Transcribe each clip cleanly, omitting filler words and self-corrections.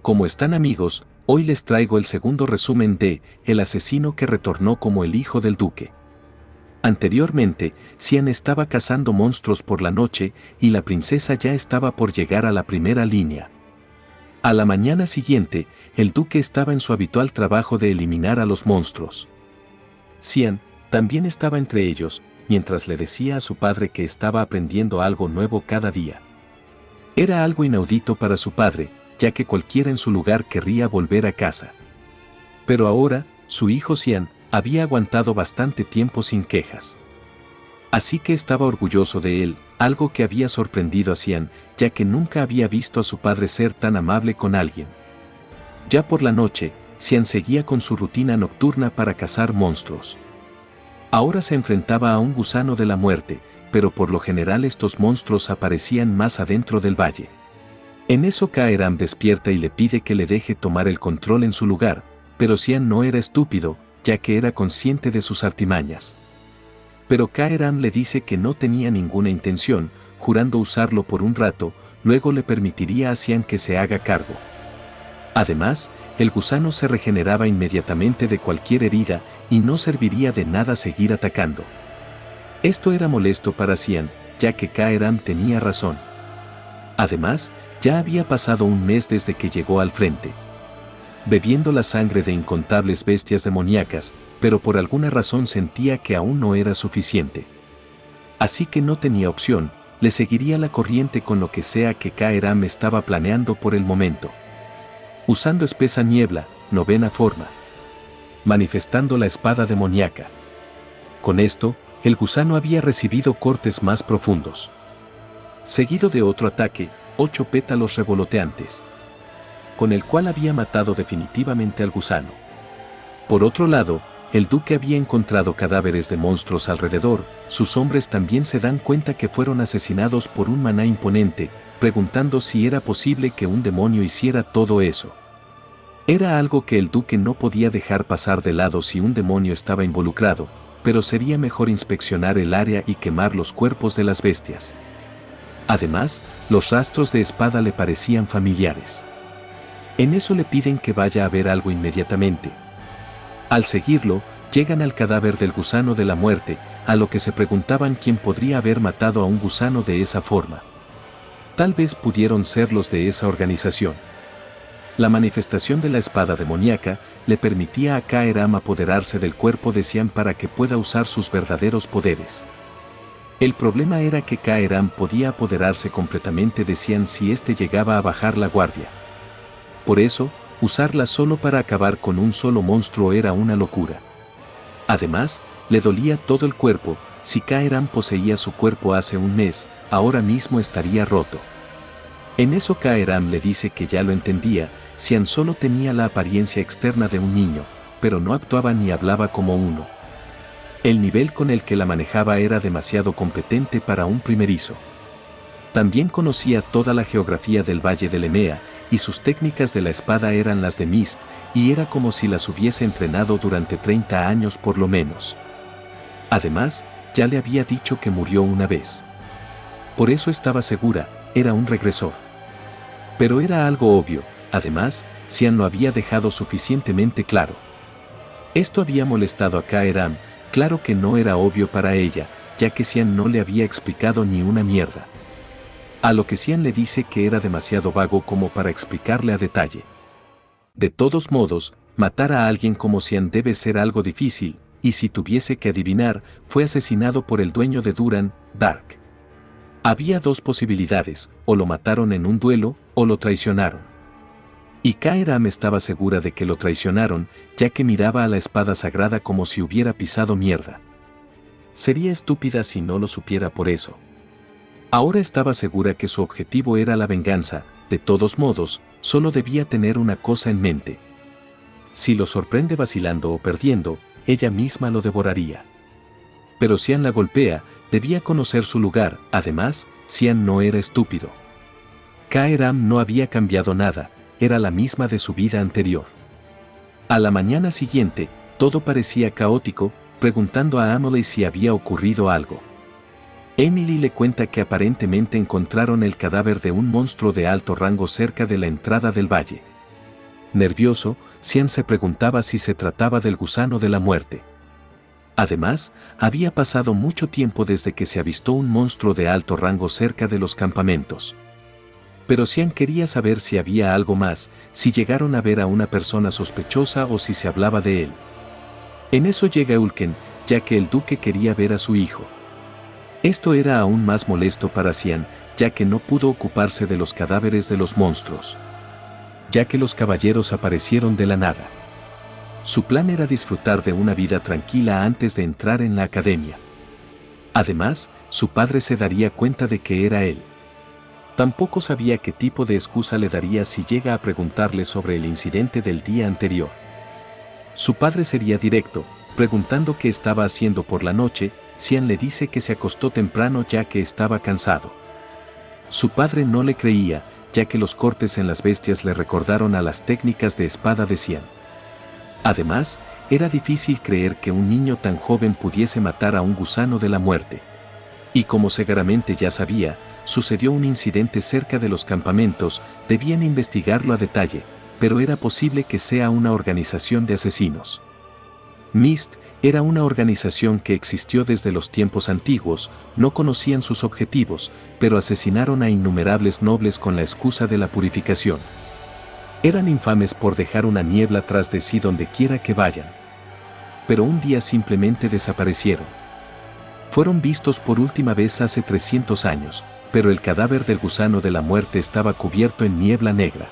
¿Cómo están amigos? Hoy les traigo el segundo resumen de El asesino que retornó como el hijo del duque. Anteriormente, Cian estaba cazando monstruos por la noche y la princesa ya estaba por llegar a la primera línea. A la mañana siguiente, el duque estaba en su habitual trabajo de eliminar a los monstruos. Cian también estaba entre ellos, mientras le decía a su padre que estaba aprendiendo algo nuevo cada día. Era algo inaudito para su padre, ya que cualquiera en su lugar querría volver a casa. Pero ahora, su hijo Cian había aguantado bastante tiempo sin quejas. Así que estaba orgulloso de él, algo que había sorprendido a Cian, ya que nunca había visto a su padre ser tan amable con alguien. Ya por la noche, Cian seguía con su rutina nocturna para cazar monstruos. Ahora se enfrentaba a un gusano de la muerte, pero por lo general estos monstruos aparecían más adentro del valle. En eso Kaeram despierta y le pide que le deje tomar el control en su lugar, pero Cian no era estúpido, ya que era consciente de sus artimañas. Pero Kaeram le dice que no tenía ninguna intención, jurando usarlo por un rato, luego le permitiría a Cian que se haga cargo. Además, el gusano se regeneraba inmediatamente de cualquier herida y no serviría de nada seguir atacando. Esto era molesto para Cian, ya que Kaeram tenía razón. Además, ya había pasado un mes desde que llegó al frente, bebiendo la sangre de incontables bestias demoníacas, pero por alguna razón sentía que aún no era suficiente. Así que no tenía opción, le seguiría la corriente con lo que sea que Kaeram estaba planeando por el momento. Usando espesa niebla, novena forma. Manifestando la espada demoníaca. Con esto, el gusano había recibido cortes más profundos. Seguido de otro ataque, 8 pétalos revoloteantes, con el cual había matado definitivamente al gusano. Por otro lado, el duque había encontrado cadáveres de monstruos alrededor, sus hombres también se dan cuenta que fueron asesinados por un maná imponente, preguntando si era posible que un demonio hiciera todo eso. Era algo que el duque no podía dejar pasar de lado si un demonio estaba involucrado, pero sería mejor inspeccionar el área y quemar los cuerpos de las bestias. Además, los rastros de espada le parecían familiares. En eso le piden que vaya a ver algo inmediatamente. Al seguirlo, llegan al cadáver del gusano de la muerte, a lo que se preguntaban quién podría haber matado a un gusano de esa forma. Tal vez pudieron ser los de esa organización. La manifestación de la espada demoníaca le permitía a Kaeram apoderarse del cuerpo de Cian para que pueda usar sus verdaderos poderes. El problema era que Kaeram podía apoderarse completamente de Cian si éste llegaba a bajar la guardia. Por eso, usarla solo para acabar con un solo monstruo era una locura. Además, le dolía todo el cuerpo, si Kaeram poseía su cuerpo hace un mes, ahora mismo estaría roto. En eso Kaeram le dice que ya lo entendía, Cian solo tenía la apariencia externa de un niño, pero no actuaba ni hablaba como uno. El nivel con el que la manejaba era demasiado competente para un primerizo. También conocía toda la geografía del Valle de Lemea, y sus técnicas de la espada eran las de Mist, y era como si las hubiese entrenado durante 30 años por lo menos. Además, ya le había dicho que murió una vez. Por eso estaba segura, era un regresor. Pero era algo obvio, además, Cian lo había dejado suficientemente claro. Esto había molestado a Kaeram, claro que no era obvio para ella, ya que Cian no le había explicado ni una mierda. A lo que Cian le dice que era demasiado vago como para explicarle a detalle. De todos modos, matar a alguien como Cian debe ser algo difícil, y si tuviese que adivinar, fue asesinado por el dueño de Duran, Dark. Había dos posibilidades, o lo mataron en un duelo, o lo traicionaron. Y Kaeram estaba segura de que lo traicionaron, ya que miraba a la espada sagrada como si hubiera pisado mierda. Sería estúpida si no lo supiera por eso. Ahora estaba segura que su objetivo era la venganza, de todos modos, solo debía tener una cosa en mente. Si lo sorprende vacilando o perdiendo, ella misma lo devoraría. Pero Cian la golpea, debía conocer su lugar, además, Cian no era estúpido. Kaeram no había cambiado nada, era la misma de su vida anterior. A la mañana siguiente, todo parecía caótico, preguntando a Emily si había ocurrido algo. Emily le cuenta que aparentemente encontraron el cadáver de un monstruo de alto rango cerca de la entrada del valle. Nervioso, Xian se preguntaba si se trataba del gusano de la muerte. Además, había pasado mucho tiempo desde que se avistó un monstruo de alto rango cerca de los campamentos. Pero Xian quería saber si había algo más, si llegaron a ver a una persona sospechosa o si se hablaba de él. En eso llega Ulken, ya que el duque quería ver a su hijo. Esto era aún más molesto para Xian, ya que no pudo ocuparse de los cadáveres de los monstruos, ya que los caballeros aparecieron de la nada. Su plan era disfrutar de una vida tranquila antes de entrar en la academia. Además, su padre se daría cuenta de que era él. Tampoco sabía qué tipo de excusa le daría si llega a preguntarle sobre el incidente del día anterior. Su padre sería directo, preguntando qué estaba haciendo por la noche. Xian le dice que se acostó temprano ya que estaba cansado. Su padre no le creía, ya que los cortes en las bestias le recordaron a las técnicas de espada de Xian. Además, era difícil creer que un niño tan joven pudiese matar a un gusano de la muerte. Y como seguramente ya sabía, sucedió un incidente cerca de los campamentos, debían investigarlo a detalle, pero era posible que sea una organización de asesinos. Mist era una organización que existió desde los tiempos antiguos, no conocían sus objetivos, pero asesinaron a innumerables nobles con la excusa de la purificación. Eran infames por dejar una niebla tras de sí donde quiera que vayan. Pero un día simplemente desaparecieron. Fueron vistos por última vez hace 300 años, pero el cadáver del gusano de la muerte estaba cubierto en niebla negra.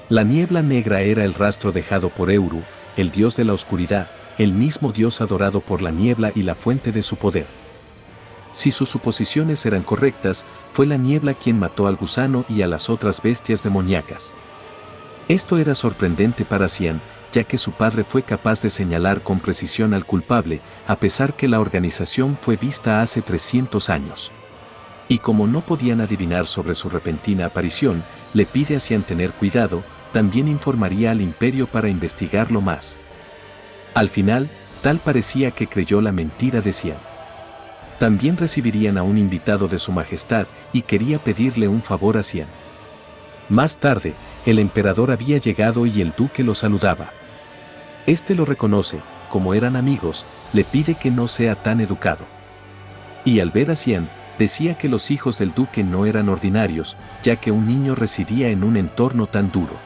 La niebla negra era el rastro dejado por Euru, el dios de la oscuridad, el mismo dios adorado por la niebla y la fuente de su poder. Si sus suposiciones eran correctas, fue la niebla quien mató al gusano y a las otras bestias demoníacas. Esto era sorprendente para Xian, ya que su padre fue capaz de señalar con precisión al culpable, a pesar que la organización fue vista hace 300 años. Y como no podían adivinar sobre su repentina aparición, le pide a Xian tener cuidado, también informaría al imperio para investigarlo más. Al final, tal parecía que creyó la mentira de Xian. También recibirían a un invitado de su majestad y quería pedirle un favor a Xian. Más tarde, el emperador había llegado y el duque lo saludaba. Este lo reconoce, como eran amigos, le pide que no sea tan educado. Y al ver a Xian, decía que los hijos del duque no eran ordinarios, ya que un niño residía en un entorno tan duro.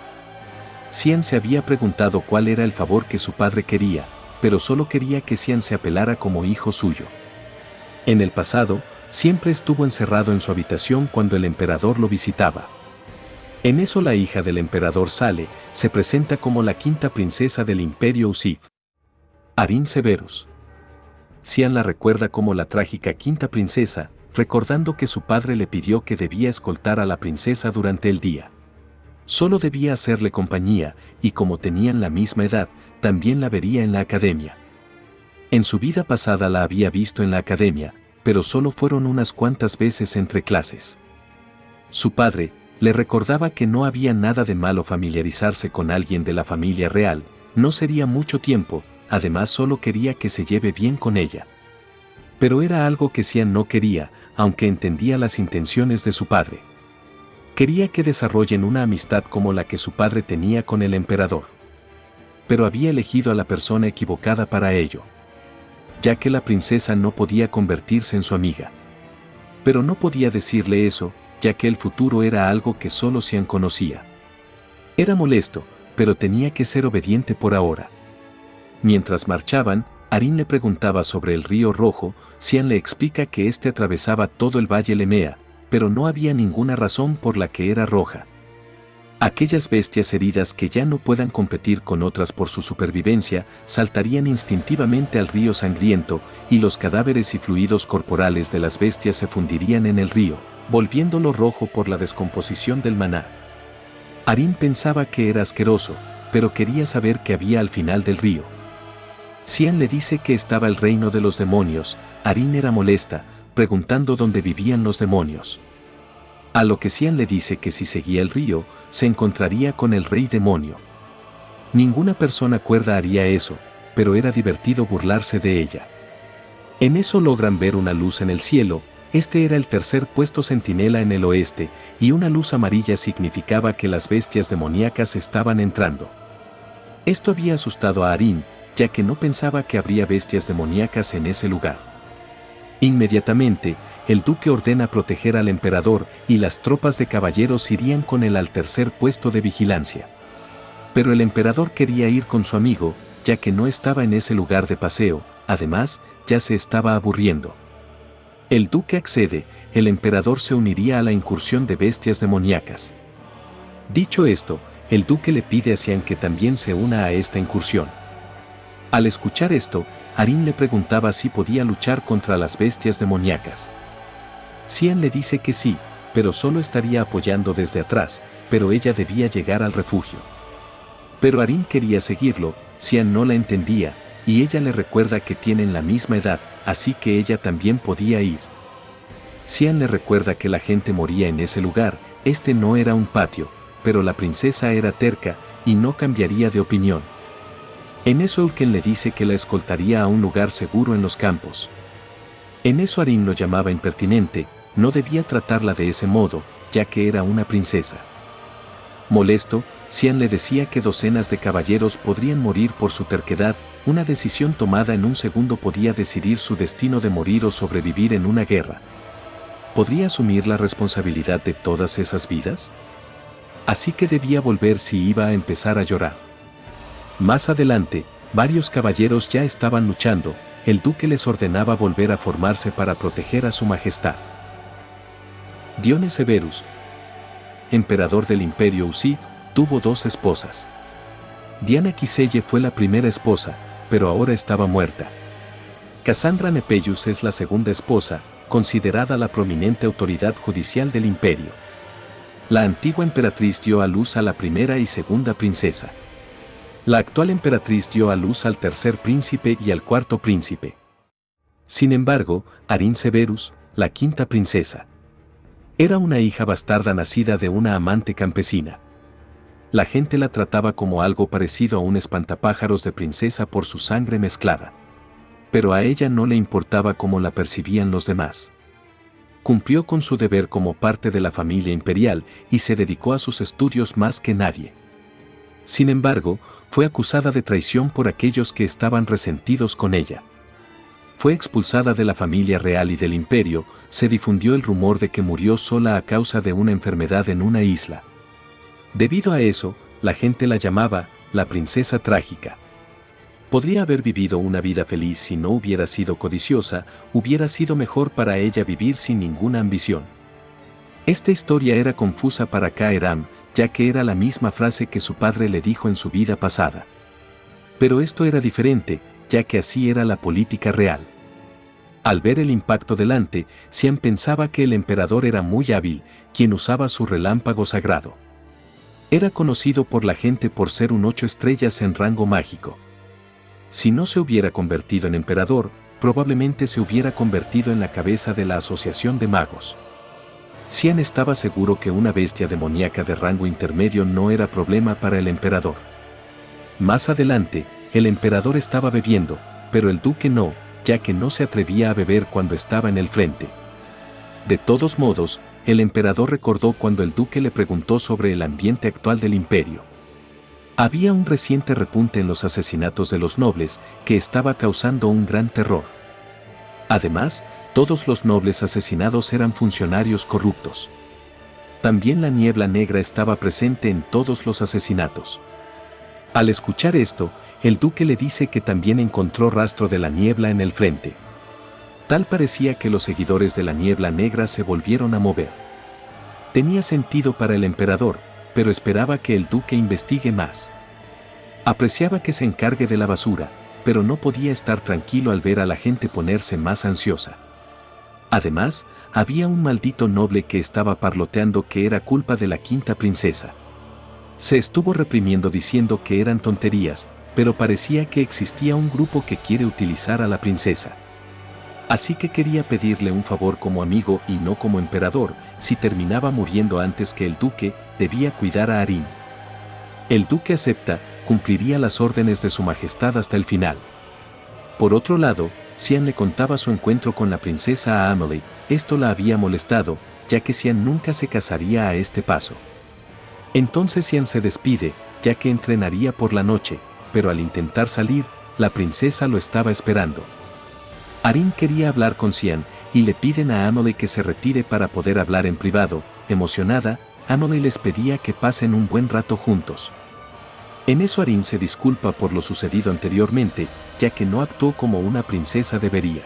Xian se había preguntado cuál era el favor que su padre quería, pero solo quería que Xian se apelara como hijo suyo. En el pasado, siempre estuvo encerrado en su habitación cuando el emperador lo visitaba. En eso la hija del emperador sale, se presenta como la quinta princesa del imperio Usif, Arin Severus. Xian la recuerda como la trágica quinta princesa, recordando que su padre le pidió que debía escoltar a la princesa durante el día. Solo debía hacerle compañía, y como tenían la misma edad, también la vería en la academia. En su vida pasada la había visto en la academia, pero solo fueron unas cuantas veces entre clases. Su padre le recordaba que no había nada de malo familiarizarse con alguien de la familia real, no sería mucho tiempo, además solo quería que se lleve bien con ella. Pero era algo que Xian no quería, aunque entendía las intenciones de su padre. Quería que desarrollen una amistad como la que su padre tenía con el emperador. Pero había elegido a la persona equivocada para ello, ya que la princesa no podía convertirse en su amiga. Pero no podía decirle eso, ya que el futuro era algo que solo Xian conocía. Era molesto, pero tenía que ser obediente por ahora. Mientras marchaban, Arin le preguntaba sobre el río Rojo. Xian le explica que este atravesaba todo el valle Lemea, pero no había ninguna razón por la que era roja. Aquellas bestias heridas que ya no puedan competir con otras por su supervivencia, saltarían instintivamente al río sangriento, y los cadáveres y fluidos corporales de las bestias se fundirían en el río, volviéndolo rojo por la descomposición del maná. Arin pensaba que era asqueroso, pero quería saber qué había al final del río. Xian le dice que estaba el reino de los demonios. Arin era molesta, preguntando dónde vivían los demonios. A lo que Xian le dice que si seguía el río, se encontraría con el rey demonio. Ninguna persona cuerda haría eso, pero era divertido burlarse de ella. En eso logran ver una luz en el cielo, Este era el tercer puesto centinela en el oeste, y una luz amarilla significaba que las bestias demoníacas estaban entrando. Esto había asustado a Arín, ya que no pensaba que habría bestias demoníacas en ese lugar. Inmediatamente, el duque ordena proteger al emperador y las tropas de caballeros irían con él al tercer puesto de vigilancia. Pero el emperador quería ir con su amigo, ya que no estaba en ese lugar de paseo, además, ya se estaba aburriendo. El duque accede, el emperador se uniría a la incursión de bestias demoníacas. Dicho esto, el duque le pide a Xian que también se una a esta incursión. Al escuchar esto, Arín le preguntaba si podía luchar contra las bestias demoníacas. Xian le dice que sí, pero solo estaría apoyando desde atrás, pero ella debía llegar al refugio. Pero Arín quería seguirlo, Xian no la entendía, y ella le recuerda que tienen la misma edad, así que ella también podía ir. Xian le recuerda que la gente moría en ese lugar, este no era un patio, pero la princesa era terca, y no cambiaría de opinión. En eso Ulken le dice que la escoltaría a un lugar seguro en los campos. En eso Arín lo llamaba impertinente, no debía tratarla de ese modo, ya que era una princesa. Molesto, Xian le decía que docenas de caballeros podrían morir por su terquedad, una decisión tomada en un segundo podía decidir su destino de morir o sobrevivir en una guerra. ¿Podría asumir la responsabilidad de todas esas vidas? Así que debía volver si iba a empezar a llorar. Más adelante, varios caballeros ya estaban luchando, el duque les ordenaba volver a formarse para proteger a su majestad. Diones Severus, emperador del Imperio Usid, tuvo 2 esposas. Diana Quiselle fue la primera esposa, pero ahora estaba muerta. Cassandra Nepellus es la segunda esposa, considerada la prominente autoridad judicial del imperio. La antigua emperatriz dio a luz a la primera y segunda princesa. La actual emperatriz dio a luz al tercer príncipe y al cuarto príncipe. Sin embargo, Arín Severus, la quinta princesa, era una hija bastarda nacida de una amante campesina. La gente la trataba como algo parecido a un espantapájaros de princesa por su sangre mezclada. Pero a ella no le importaba cómo la percibían los demás. Cumplió con su deber como parte de la familia imperial y se dedicó a sus estudios más que nadie. Sin embargo, fue acusada de traición por aquellos que estaban resentidos con ella. Fue expulsada de la familia real y del imperio, se difundió el rumor de que murió sola a causa de una enfermedad en una isla. Debido a eso, la gente la llamaba la princesa trágica. Podría haber vivido una vida feliz si no hubiera sido codiciosa, hubiera sido mejor para ella vivir sin ninguna ambición. Esta historia era confusa para Kaeram, ya que era la misma frase que su padre le dijo en su vida pasada. Pero esto era diferente, ya que así era la política real. Al ver el impacto delante, Xian pensaba que el emperador era muy hábil, quien usaba su relámpago sagrado. Era conocido por la gente por ser un 8 estrellas en rango mágico. Si no se hubiera convertido en emperador, probablemente se hubiera convertido en la cabeza de la Asociación de Magos. Xian estaba seguro que una bestia demoníaca de rango intermedio no era problema para el emperador. Más adelante, el emperador estaba bebiendo, pero el duque no, ya que no se atrevía a beber cuando estaba en el frente. De todos modos, el emperador recordó cuando el duque le preguntó sobre el ambiente actual del imperio. Había un reciente repunte en los asesinatos de los nobles que estaba causando un gran terror. Además, todos los nobles asesinados eran funcionarios corruptos. También la niebla negra estaba presente en todos los asesinatos. Al escuchar esto, el duque le dice que también encontró rastro de la niebla en el frente. Tal parecía que los seguidores de la niebla negra se volvieron a mover. Tenía sentido para el emperador, pero esperaba que el duque investigue más. Apreciaba que se encargue de la basura, pero no podía estar tranquilo al ver a la gente ponerse más ansiosa. Además, había un maldito noble que estaba parloteando que era culpa de la quinta princesa. Se estuvo reprimiendo diciendo que eran tonterías, pero parecía que existía un grupo que quiere utilizar a la princesa. Así que quería pedirle un favor como amigo y no como emperador, si terminaba muriendo antes que el duque, debía cuidar a Arín. El duque acepta, cumpliría las órdenes de su majestad hasta el final. Por otro lado, Cian le contaba su encuentro con la princesa a Amelie. Esto la había molestado, ya que Cian nunca se casaría a este paso. Entonces Cian se despide, ya que entrenaría por la noche, pero al intentar salir, la princesa lo estaba esperando. Arin quería hablar con Cian, y le piden a Amelie que se retire para poder hablar en privado. Emocionada, Amelie les pedía que pasen un buen rato juntos. En eso Arin se disculpa por lo sucedido anteriormente, ya que no actuó como una princesa debería.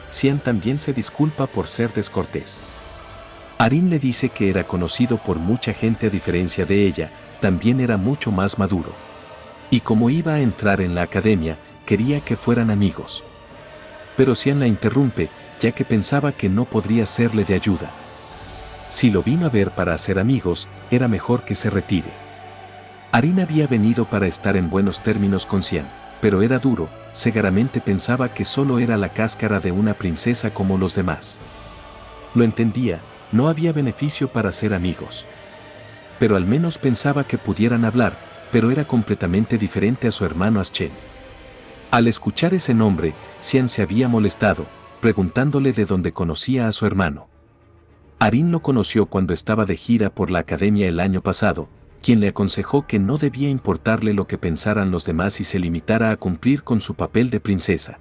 Cian también se disculpa por ser descortés. Arin le dice que era conocido por mucha gente a diferencia de ella, también era mucho más maduro. Y como iba a entrar en la academia, quería que fueran amigos. Pero Cian la interrumpe, ya que pensaba que no podría serle de ayuda. Si lo vino a ver para hacer amigos, era mejor que se retire. Arin había venido para estar en buenos términos con Cian, pero era duro, cegaramente pensaba que solo era la cáscara de una princesa como los demás. Lo entendía, no había beneficio para ser amigos. Pero al menos pensaba que pudieran hablar, pero era completamente diferente a su hermano Aschen. Al escuchar ese nombre, Cian se había molestado, preguntándole de dónde conocía a su hermano. Arin lo conoció cuando estaba de gira por la academia el año pasado, quien le aconsejó que no debía importarle lo que pensaran los demás y se limitara a cumplir con su papel de princesa.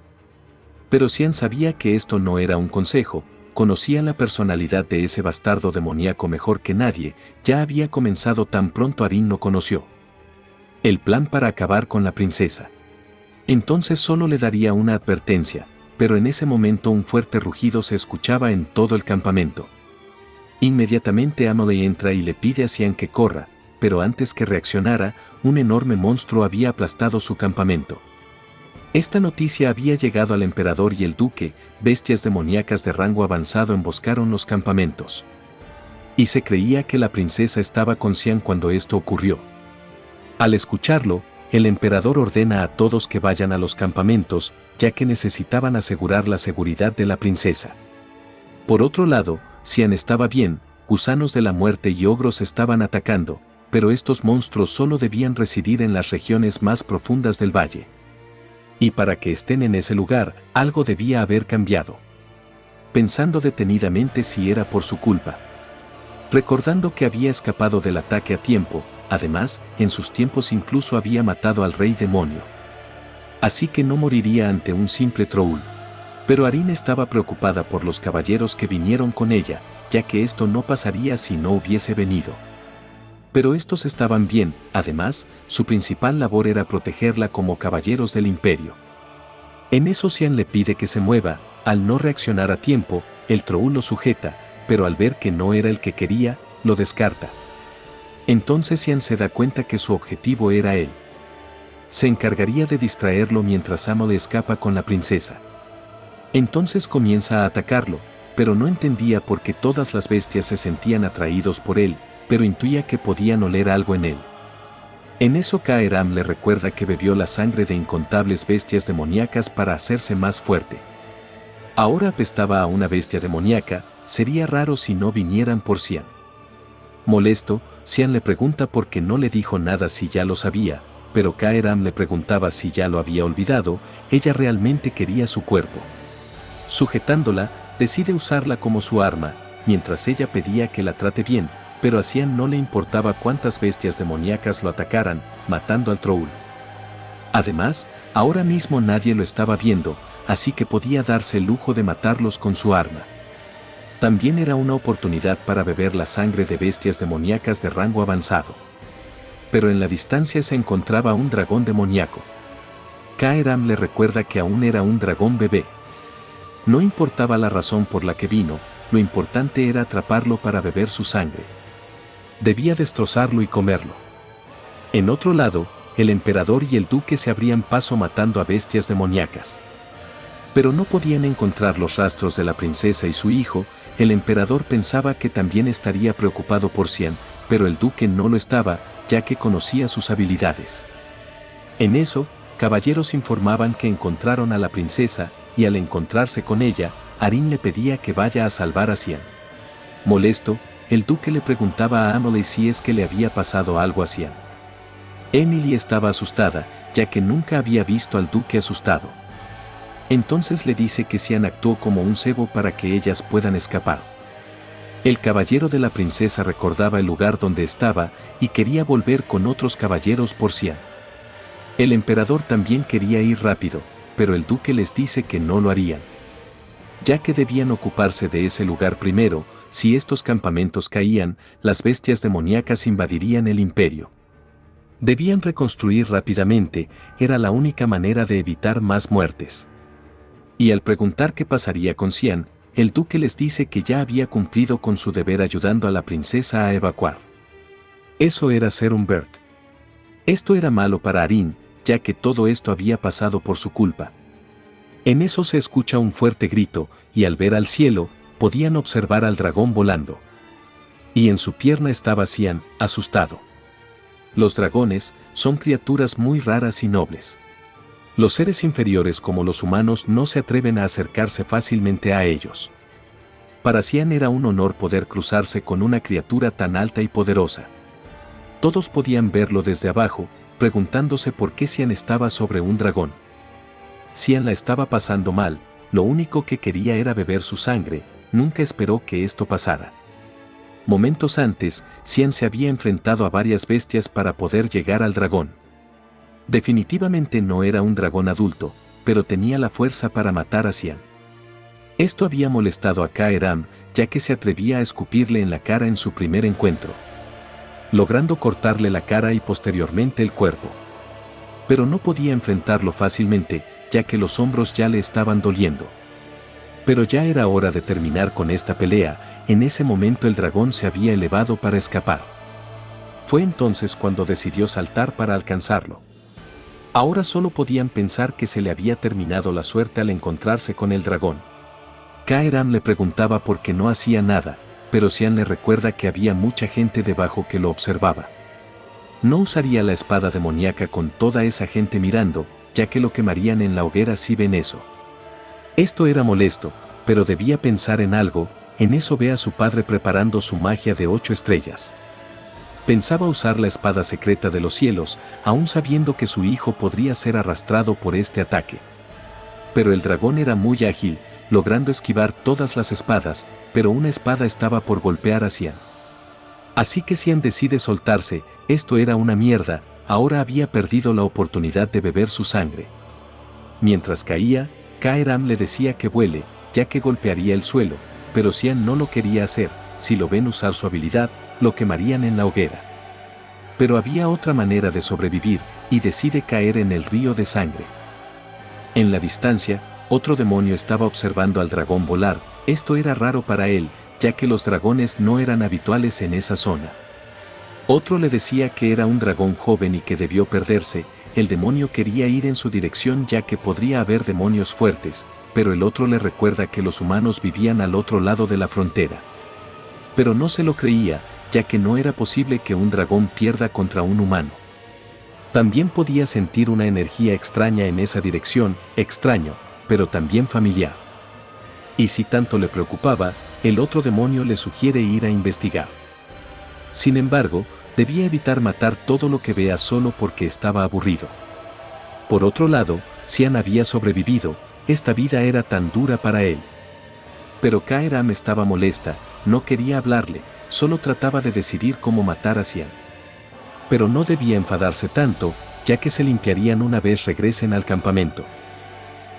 Pero Cian sabía que esto no era un consejo, conocía la personalidad de ese bastardo demoníaco mejor que nadie, ya había comenzado tan pronto Arin lo conoció. El plan para acabar con la princesa. Entonces solo le daría una advertencia, pero en ese momento un fuerte rugido se escuchaba en todo el campamento. Inmediatamente Amelie entra y le pide a Cian que corra, pero antes que reaccionara, un enorme monstruo había aplastado su campamento. Esta noticia había llegado al emperador y el duque, bestias demoníacas de rango avanzado emboscaron los campamentos. Y se creía que la princesa estaba con Cian cuando esto ocurrió. Al escucharlo, el emperador ordena a todos que vayan a los campamentos, ya que necesitaban asegurar la seguridad de la princesa. Por otro lado, Cian estaba bien, gusanos de la muerte y ogros estaban atacando, pero estos monstruos solo debían residir en las regiones más profundas del valle. Y para que estén en ese lugar, algo debía haber cambiado. Pensando detenidamente si era por su culpa. Recordando que había escapado del ataque a tiempo, además, en sus tiempos incluso había matado al rey demonio. Así que no moriría ante un simple troll. Pero Arin estaba preocupada por los caballeros que vinieron con ella, ya que esto no pasaría si no hubiese venido. Pero estos estaban bien, además, su principal labor era protegerla como caballeros del imperio. En eso Cian le pide que se mueva, al no reaccionar a tiempo, el troll lo sujeta, pero al ver que no era el que quería, lo descarta. Entonces Cian se da cuenta que su objetivo era él. Se encargaría de distraerlo mientras Amelie escapa con la princesa. Entonces comienza a atacarlo, pero no entendía por qué todas las bestias se sentían atraídos por él, pero intuía que podían oler algo en él. En eso Kaeram le recuerda que bebió la sangre de incontables bestias demoníacas para hacerse más fuerte. Ahora apestaba a una bestia demoníaca, sería raro si no vinieran por Cian. Molesto, Cian le pregunta por qué no le dijo nada si ya lo sabía, pero Kaeram le preguntaba si ya lo había olvidado, ella realmente quería su cuerpo. Sujetándola, decide usarla como su arma, mientras ella pedía que la trate bien, pero a Cian no le importaba cuántas bestias demoníacas lo atacaran, matando al troll. Además, ahora mismo nadie lo estaba viendo, así que podía darse el lujo de matarlos con su arma. También era una oportunidad para beber la sangre de bestias demoníacas de rango avanzado. Pero en la distancia se encontraba un dragón demoníaco. Kaeram le recuerda que aún era un dragón bebé. No importaba la razón por la que vino, lo importante era atraparlo para beber su sangre. Debía destrozarlo y comerlo. En otro lado, el emperador y el duque se abrían paso matando a bestias demoníacas. Pero no podían encontrar los rastros de la princesa y su hijo. El emperador pensaba que también estaría preocupado por Cian, pero el duque no lo estaba, ya que conocía sus habilidades. En eso, caballeros informaban que encontraron a la princesa, y al encontrarse con ella, Arin le pedía que vaya a salvar a Cian. Molesto, el duque le preguntaba a Amelie si es que le había pasado algo a Cian. Emily estaba asustada, ya que nunca había visto al duque asustado. Entonces le dice que Xian actuó como un cebo para que ellas puedan escapar. El caballero de la princesa recordaba el lugar donde estaba y quería volver con otros caballeros por Xian. El emperador también quería ir rápido, pero el duque les dice que no lo harían, ya que debían ocuparse de ese lugar primero. Si estos campamentos caían, las bestias demoníacas invadirían el imperio. Debían reconstruir rápidamente, era la única manera de evitar más muertes. Y al preguntar qué pasaría con Xian, el duque les dice que ya había cumplido con su deber ayudando a la princesa a evacuar. Eso era ser un Bert. Esto era malo para Arin, ya que todo esto había pasado por su culpa. En eso se escucha un fuerte grito, y al ver al cielo, podían observar al dragón volando. Y en su pierna estaba Xian, asustado. Los dragones son criaturas muy raras y nobles. Los seres inferiores como los humanos no se atreven a acercarse fácilmente a ellos. Para Xian era un honor poder cruzarse con una criatura tan alta y poderosa. Todos podían verlo desde abajo, preguntándose por qué Xian estaba sobre un dragón. Xian la estaba pasando mal, lo único que quería era beber su sangre, nunca esperó que esto pasara. Momentos antes, Xian se había enfrentado a varias bestias para poder llegar al dragón. Definitivamente no era un dragón adulto, pero tenía la fuerza para matar a Xian. Esto había molestado a Kaeram, ya que se atrevía a escupirle en la cara en su primer encuentro, logrando cortarle la cara y posteriormente el cuerpo. Pero no podía enfrentarlo fácilmente, ya que los hombros ya le estaban doliendo. Pero ya era hora de terminar con esta pelea. En ese momento el dragón se había elevado para escapar. Fue entonces cuando decidió saltar para alcanzarlo. Ahora solo podían pensar que se le había terminado la suerte al encontrarse con el dragón. Kaeram le preguntaba por qué no hacía nada, pero Xian le recuerda que había mucha gente debajo que lo observaba. No usaría la espada demoníaca con toda esa gente mirando, ya que lo quemarían en la hoguera si ven eso. Esto era molesto, pero debía pensar en algo. En eso ve a su padre preparando su magia de 8 estrellas. Pensaba usar la espada secreta de los cielos, aún sabiendo que su hijo podría ser arrastrado por este ataque. Pero el dragón era muy ágil, logrando esquivar todas las espadas, pero una espada estaba por golpear a Xian. Así que Xian decide soltarse. Esto era una mierda, ahora había perdido la oportunidad de beber su sangre. Mientras caía, Kaeram le decía que vuele, ya que golpearía el suelo, pero Xian no lo quería hacer. Si lo ven usar su habilidad, lo quemarían en la hoguera. Pero había otra manera de sobrevivir, y decide caer en el río de sangre. En la distancia, otro demonio estaba observando al dragón volar. Esto era raro para él, ya que los dragones no eran habituales en esa zona. Otro le decía que era un dragón joven y que debió perderse. El demonio quería ir en su dirección ya que podría haber demonios fuertes, pero el otro le recuerda que los humanos vivían al otro lado de la frontera. Pero no se lo creía, ya que no era posible que un dragón pierda contra un humano. También podía sentir una energía extraña en esa dirección, extraño, pero también familiar. Y si tanto le preocupaba, el otro demonio le sugiere ir a investigar. Sin embargo, debía evitar matar todo lo que vea solo porque estaba aburrido. Por otro lado, Xian había sobrevivido, esta vida era tan dura para él. Pero Kaeram estaba molesta, no quería hablarle, solo trataba de decidir cómo matar a Xian. Pero no debía enfadarse tanto, ya que se limpiarían una vez regresen al campamento.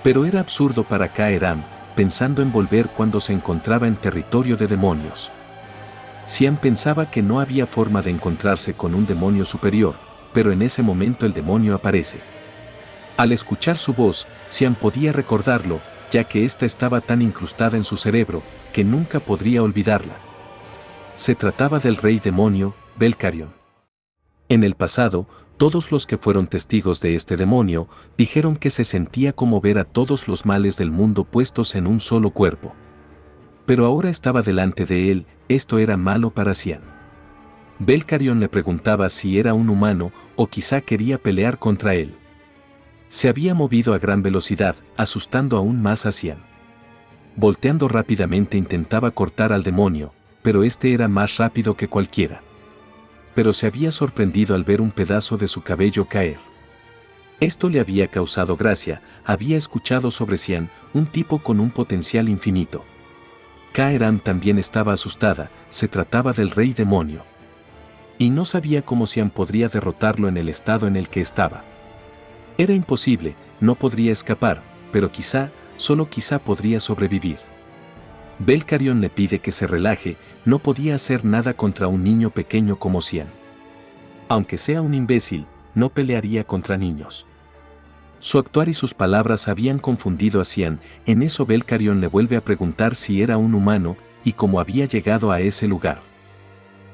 Pero era absurdo para Kaeram, pensando en volver cuando se encontraba en territorio de demonios. Xian pensaba que no había forma de encontrarse con un demonio superior, pero en ese momento el demonio aparece. Al escuchar su voz, Xian podía recordarlo, ya que ésta estaba tan incrustada en su cerebro, que nunca podría olvidarla. Se trataba del rey demonio, Belcarion. En el pasado, todos los que fueron testigos de este demonio, dijeron que se sentía como ver a todos los males del mundo puestos en un solo cuerpo. Pero ahora estaba delante de él, esto era malo para Xian. Belcarion le preguntaba si era un humano, o quizá quería pelear contra él. Se había movido a gran velocidad, asustando aún más a Xian. Volteando rápidamente intentaba cortar al demonio, pero este era más rápido que cualquiera. Pero se había sorprendido al ver un pedazo de su cabello caer. Esto le había causado gracia, había escuchado sobre Xian, un tipo con un potencial infinito. Kaeran también estaba asustada, se trataba del rey demonio. Y no sabía cómo Xian podría derrotarlo en el estado en el que estaba. Era imposible, no podría escapar, pero quizá, solo quizá podría sobrevivir. Belcarion le pide que se relaje, no podía hacer nada contra un niño pequeño como Xian. Aunque sea un imbécil, no pelearía contra niños. Su actuar y sus palabras habían confundido a Xian, en eso Belcarion le vuelve a preguntar si era un humano y cómo había llegado a ese lugar.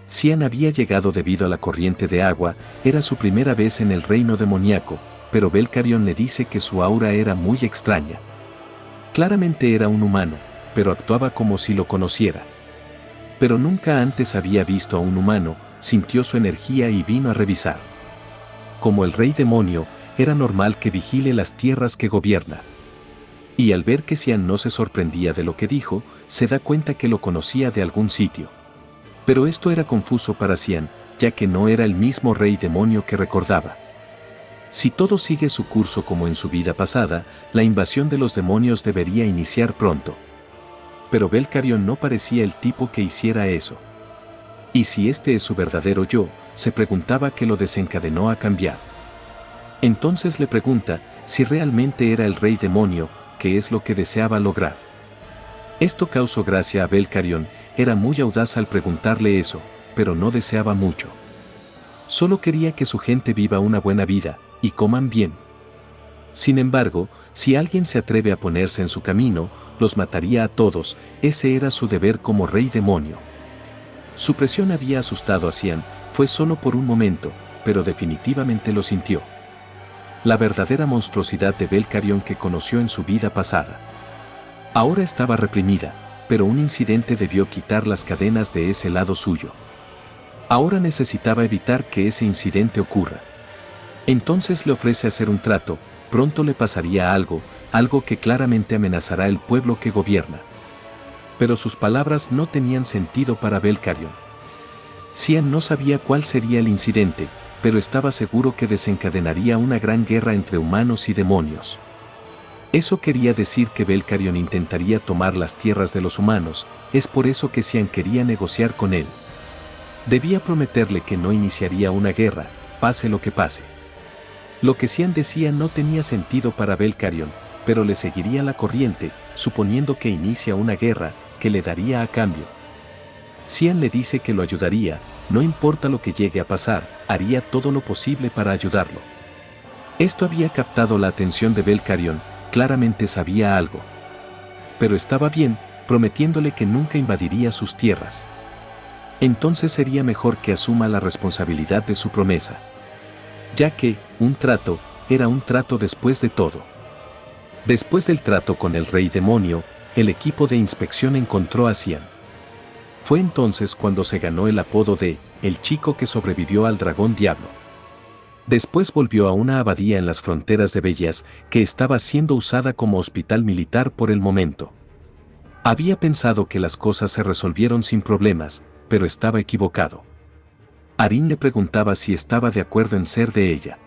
Xian había llegado debido a la corriente de agua, era su primera vez en el reino demoníaco, pero Belcarion le dice que su aura era muy extraña. Claramente era un humano, pero actuaba como si lo conociera. Pero nunca antes había visto a un humano, sintió su energía y vino a revisar. Como el rey demonio, era normal que vigile las tierras que gobierna. Y al ver que Xian no se sorprendía de lo que dijo, se da cuenta que lo conocía de algún sitio. Pero esto era confuso para Xian, ya que no era el mismo rey demonio que recordaba. Si todo sigue su curso como en su vida pasada, la invasión de los demonios debería iniciar pronto. Pero Belcarion no parecía el tipo que hiciera eso. Y si este es su verdadero yo, se preguntaba qué lo desencadenó a cambiar. Entonces le pregunta si realmente era el rey demonio, qué es lo que deseaba lograr. Esto causó gracia a Belcarion, era muy audaz al preguntarle eso, pero no deseaba mucho. Solo quería que su gente viva una buena vida, y coman bien. Sin embargo, si alguien se atreve a ponerse en su camino, los mataría a todos, ese era su deber como rey demonio. Su presión había asustado a Xian, fue solo por un momento, pero definitivamente lo sintió. La verdadera monstruosidad de Belcarion que conoció en su vida pasada. Ahora estaba reprimida, pero un incidente debió quitar las cadenas de ese lado suyo. Ahora necesitaba evitar que ese incidente ocurra. Entonces le ofrece hacer un trato, pronto le pasaría algo que claramente amenazará el pueblo que gobierna. Pero sus palabras no tenían sentido para Belcarion. Xian no sabía cuál sería el incidente, pero estaba seguro que desencadenaría una gran guerra entre humanos y demonios. Eso quería decir que Belcarion intentaría tomar las tierras de los humanos, es por eso que Xian quería negociar con él. Debía prometerle que no iniciaría una guerra, pase lo que pase. Lo que Xian decía no tenía sentido para Belcarion, pero le seguiría la corriente, suponiendo que inicia una guerra, que le daría a cambio. Xian le dice que lo ayudaría, no importa lo que llegue a pasar, haría todo lo posible para ayudarlo. Esto había captado la atención de Belcarion, claramente sabía algo. Pero estaba bien, prometiéndole que nunca invadiría sus tierras. Entonces sería mejor que asuma la responsabilidad de su promesa. Ya que, un trato, era un trato después de todo. Después del trato con el rey demonio, el equipo de inspección encontró a Xian. Fue entonces cuando se ganó el apodo de el chico que sobrevivió al dragón diablo. Después volvió a una abadía en las fronteras de Bellas que estaba siendo usada como hospital militar por el momento. Había pensado que las cosas se resolvieron sin problemas, pero estaba equivocado. Arin le preguntaba si estaba de acuerdo en ser de ella.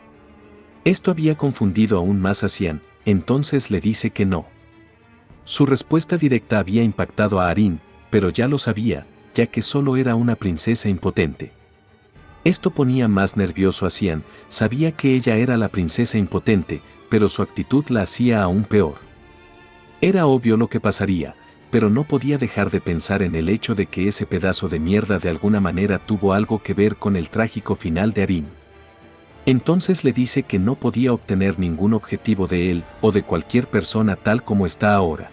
Esto había confundido aún más a Xian, entonces le dice que no. Su respuesta directa había impactado a Arin, pero ya lo sabía, ya que solo era una princesa impotente. Esto ponía más nervioso a Xian, sabía que ella era la princesa impotente, pero su actitud la hacía aún peor. Era obvio lo que pasaría, pero no podía dejar de pensar en el hecho de que ese pedazo de mierda de alguna manera tuvo algo que ver con el trágico final de Arin. Entonces le dice que no podía obtener ningún objetivo de él o de cualquier persona tal como está ahora.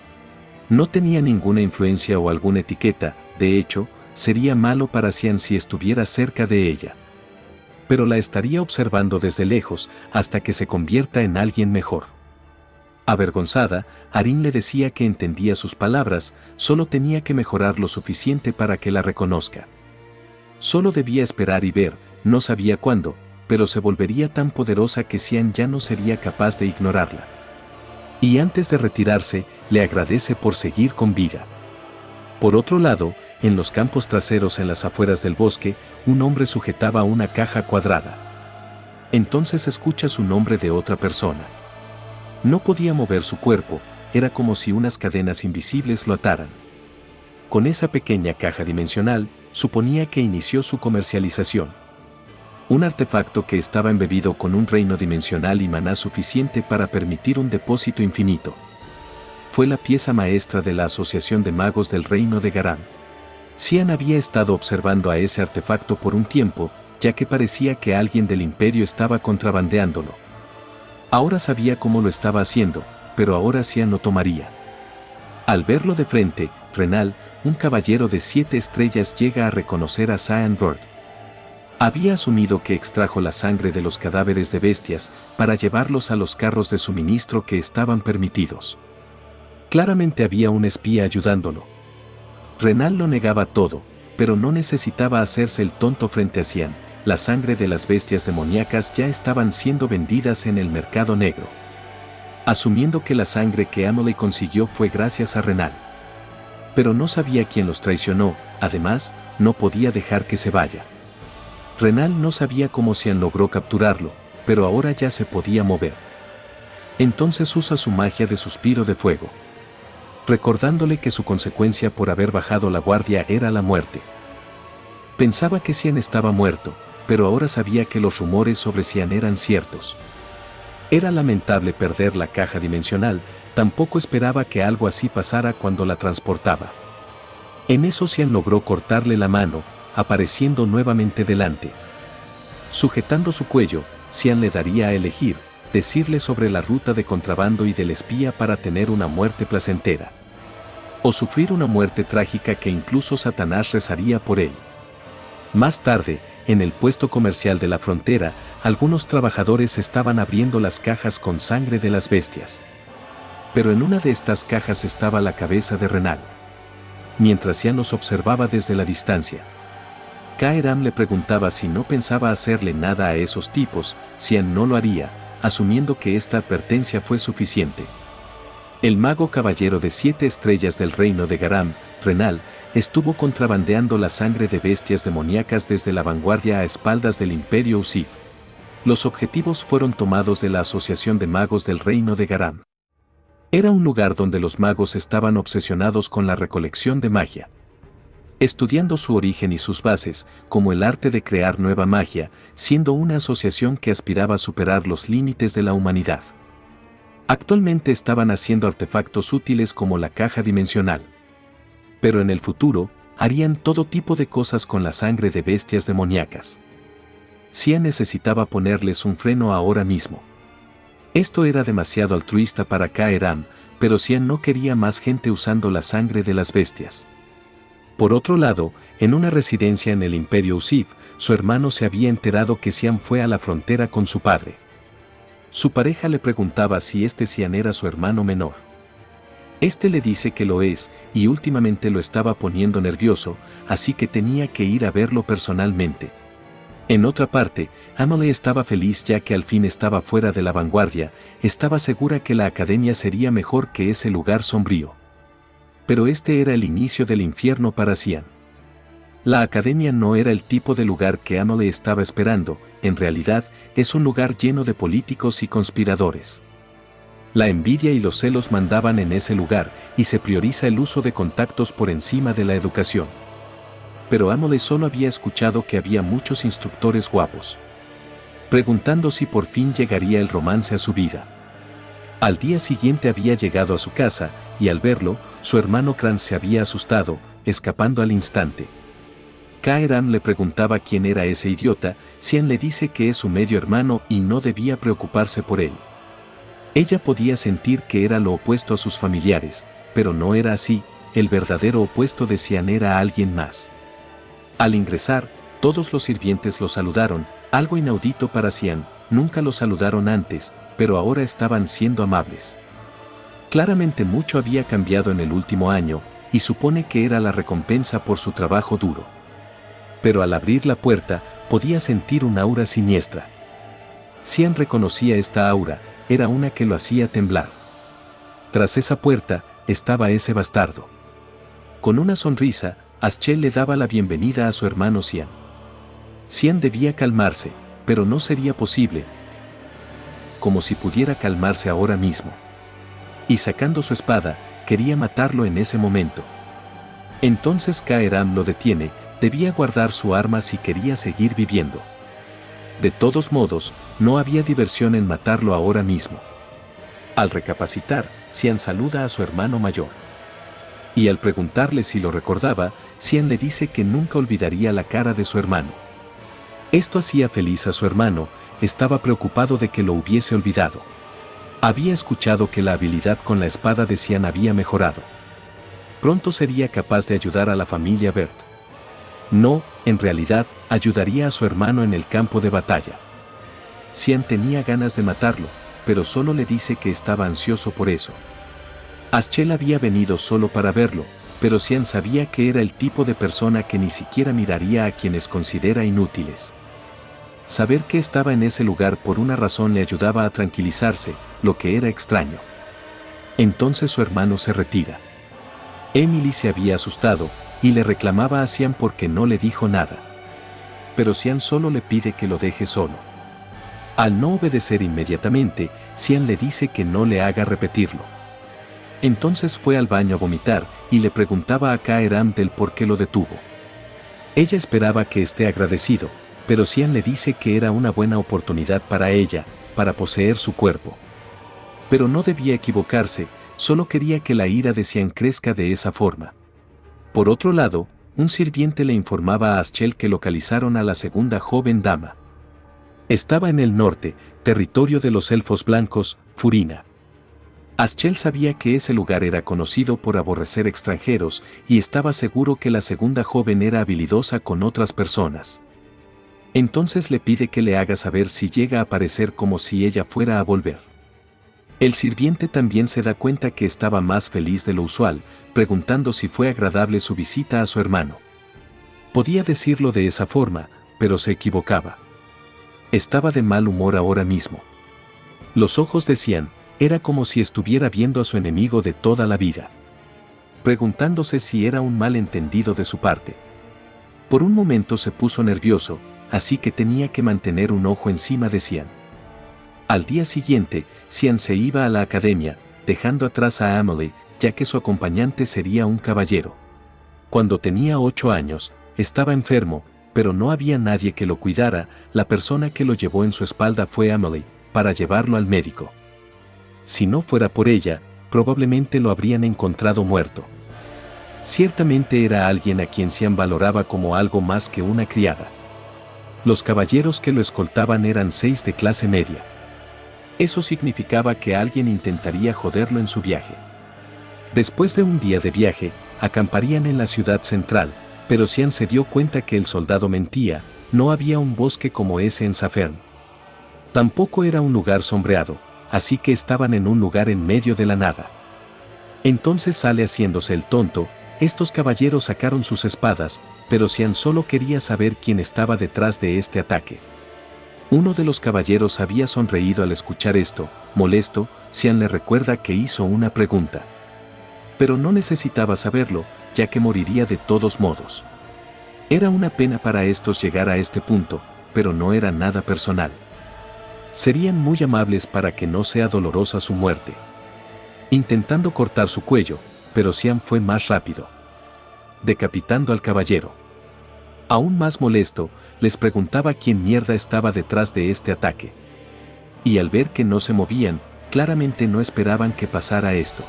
No tenía ninguna influencia o alguna etiqueta, de hecho, sería malo para Xian si estuviera cerca de ella. Pero la estaría observando desde lejos hasta que se convierta en alguien mejor. Avergonzada, Arin le decía que entendía sus palabras, solo tenía que mejorar lo suficiente para que la reconozca. Solo debía esperar y ver, no sabía cuándo, pero se volvería tan poderosa que Xian ya no sería capaz de ignorarla. Y antes de retirarse, le agradece por seguir con vida. Por otro lado, en los campos traseros en las afueras del bosque, un hombre sujetaba una caja cuadrada. Entonces escucha su nombre de otra persona. No podía mover su cuerpo, era como si unas cadenas invisibles lo ataran. Con esa pequeña caja dimensional, suponía que inició su comercialización. Un artefacto que estaba embebido con un reino dimensional y maná suficiente para permitir un depósito infinito. Fue la pieza maestra de la Asociación de Magos del Reino de Garam. Xian había estado observando a ese artefacto por un tiempo, ya que parecía que alguien del imperio estaba contrabandeándolo. Ahora sabía cómo lo estaba haciendo, pero ahora Xian lo tomaría. Al verlo de frente, Renal, un caballero de 7 estrellas, llega a reconocer a Xian Rord. Había asumido que extrajo la sangre de los cadáveres de bestias para llevarlos a los carros de suministro que estaban permitidos. Claramente había un espía ayudándolo. Renal lo negaba todo, pero no necesitaba hacerse el tonto frente a Xian. La sangre de las bestias demoníacas ya estaban siendo vendidas en el mercado negro. Asumiendo que la sangre que Amelie consiguió fue gracias a Renal. Pero no sabía quién los traicionó, además, no podía dejar que se vaya. Renal no sabía cómo Xian logró capturarlo, pero ahora ya se podía mover. Entonces usa su magia de suspiro de fuego, recordándole que su consecuencia por haber bajado la guardia era la muerte. Pensaba que Xian estaba muerto, pero ahora sabía que los rumores sobre Xian eran ciertos. Era lamentable perder la caja dimensional, tampoco esperaba que algo así pasara cuando la transportaba. En eso Xian logró cortarle la mano, apareciendo nuevamente delante. Sujetando su cuello, Xian le daría a elegir, decirle sobre la ruta de contrabando y del espía para tener una muerte placentera. O sufrir una muerte trágica que incluso Satanás rezaría por él. Más tarde, en el puesto comercial de la frontera, algunos trabajadores estaban abriendo las cajas con sangre de las bestias. Pero en una de estas cajas estaba la cabeza de Renal. Mientras Xian los observaba desde la distancia, Kaeram le preguntaba si no pensaba hacerle nada a esos tipos. Xian no lo haría, asumiendo que esta advertencia fue suficiente. El mago caballero de 7 estrellas del reino de Garam, Renal, estuvo contrabandeando la sangre de bestias demoníacas desde la vanguardia a espaldas del Imperio Usif. Los objetivos fueron tomados de la Asociación de Magos del Reino de Garam. Era un lugar donde los magos estaban obsesionados con la recolección de magia. Estudiando su origen y sus bases, como el arte de crear nueva magia, siendo una asociación que aspiraba a superar los límites de la humanidad. Actualmente estaban haciendo artefactos útiles como la caja dimensional. Pero en el futuro, harían todo tipo de cosas con la sangre de bestias demoníacas. Xian necesitaba ponerles un freno ahora mismo. Esto era demasiado altruista para Kaeram, pero Xian no quería más gente usando la sangre de las bestias. Por otro lado, en una residencia en el Imperio Usif, su hermano se había enterado que Xian fue a la frontera con su padre. Su pareja le preguntaba si Xian era su hermano menor. Le dice que lo es, y últimamente lo estaba poniendo nervioso, así que tenía que ir a verlo personalmente. En otra parte, Amelie estaba feliz ya que al fin estaba fuera de la vanguardia, estaba segura que la academia sería mejor que ese lugar sombrío. Pero era el inicio del infierno para Xian. La academia no era el tipo de lugar que Amelie estaba esperando, en realidad, es un lugar lleno de políticos y conspiradores. La envidia y los celos mandaban en ese lugar, y se prioriza el uso de contactos por encima de la educación. Pero Amelie solo había escuchado que había muchos instructores guapos. Preguntando si por fin llegaría el romance a su vida. Al día siguiente había llegado a su casa, y al verlo, su hermano Kran se había asustado, escapando al instante. Kaeram le preguntaba quién era ese idiota. Xian le dice que es su medio hermano y no debía preocuparse por él. Ella podía sentir que era lo opuesto a sus familiares, pero no era así, el verdadero opuesto de Xian era alguien más. Al ingresar, todos los sirvientes lo saludaron, algo inaudito para Xian, nunca lo saludaron antes, pero ahora estaban siendo amables. Claramente mucho había cambiado en el último año, y supone que era la recompensa por su trabajo duro. Pero al abrir la puerta, podía sentir un aura siniestra. Xian reconocía esta aura, era una que lo hacía temblar. Tras esa puerta, estaba ese bastardo. Con una sonrisa, Aschel le daba la bienvenida a su hermano Xian. Xian debía calmarse, pero no sería posible, como si pudiera calmarse ahora mismo. Y sacando su espada, quería matarlo en ese momento. Entonces Kaeram lo detiene, debía guardar su arma si quería seguir viviendo. De todos modos, no había diversión en matarlo ahora mismo. Al recapacitar, Xian saluda a su hermano mayor. Y al preguntarle si lo recordaba, Xian le dice que nunca olvidaría la cara de su hermano. Esto hacía feliz a su hermano, estaba preocupado de que lo hubiese olvidado. Había escuchado que la habilidad con la espada de Xian había mejorado. Pronto sería capaz de ayudar a la familia Bert. No, en realidad, ayudaría a su hermano en el campo de batalla. Xian tenía ganas de matarlo, pero solo le dice que estaba ansioso por eso. Aschel había venido solo para verlo, pero Xian sabía que era el tipo de persona que ni siquiera miraría a quienes considera inútiles. Saber que estaba en ese lugar por una razón le ayudaba a tranquilizarse, lo que era extraño. Entonces su hermano se retira. Emily se había asustado, y le reclamaba a Xian porque no le dijo nada. Pero Xian solo le pide que lo deje solo. Al no obedecer inmediatamente, Xian le dice que no le haga repetirlo. Entonces fue al baño a vomitar, y le preguntaba a Kaeram del por qué lo detuvo. Ella esperaba que esté agradecido, pero Xian le dice que era una buena oportunidad para ella, para poseer su cuerpo. Pero no debía equivocarse, solo quería que la ira de Xian crezca de esa forma. Por otro lado, un sirviente le informaba a Aschel que localizaron a la segunda joven dama. Estaba en el norte, territorio de los elfos blancos, Furina. Aschel sabía que ese lugar era conocido por aborrecer extranjeros y estaba seguro que la segunda joven era habilidosa con otras personas. Entonces le pide que le haga saber si llega a parecer como si ella fuera a volver. El sirviente también se da cuenta que estaba más feliz de lo usual, preguntando si fue agradable su visita a su hermano. Podía decirlo de esa forma, pero se equivocaba. Estaba de mal humor ahora mismo. Los ojos de Xian, era como si estuviera viendo a su enemigo de toda la vida. Preguntándose si era un malentendido de su parte. Por un momento se puso nervioso, así que tenía que mantener un ojo encima de Xian. Al día siguiente, Xian se iba a la academia, dejando atrás a Emily, ya que su acompañante sería un caballero. Cuando tenía 8 años, estaba enfermo, pero no había nadie que lo cuidara, la persona que lo llevó en su espalda fue Emily, para llevarlo al médico. Si no fuera por ella, probablemente lo habrían encontrado muerto. Ciertamente era alguien a quien Xian valoraba como algo más que una criada. Los caballeros que lo escoltaban eran 6 de clase media. Eso significaba que alguien intentaría joderlo en su viaje. Después de un día de viaje, acamparían en la ciudad central, pero Xian se dio cuenta que el soldado mentía, no había un bosque como ese en Safern. Tampoco era un lugar sombreado, así que estaban en un lugar en medio de la nada. Entonces sale haciéndose el tonto, estos caballeros sacaron sus espadas, pero Xian solo quería saber quién estaba detrás de este ataque. Uno de los caballeros había sonreído al escuchar esto, molesto, Xian le recuerda que hizo una pregunta. Pero no necesitaba saberlo, ya que moriría de todos modos. Era una pena para estos llegar a este punto, pero no era nada personal. Serían muy amables para que no sea dolorosa su muerte. Intentando cortar su cuello, pero Xian fue más rápido. Decapitando al caballero. Aún más molesto, les preguntaba quién mierda estaba detrás de este ataque. Y al ver que no se movían, claramente no esperaban que pasara esto.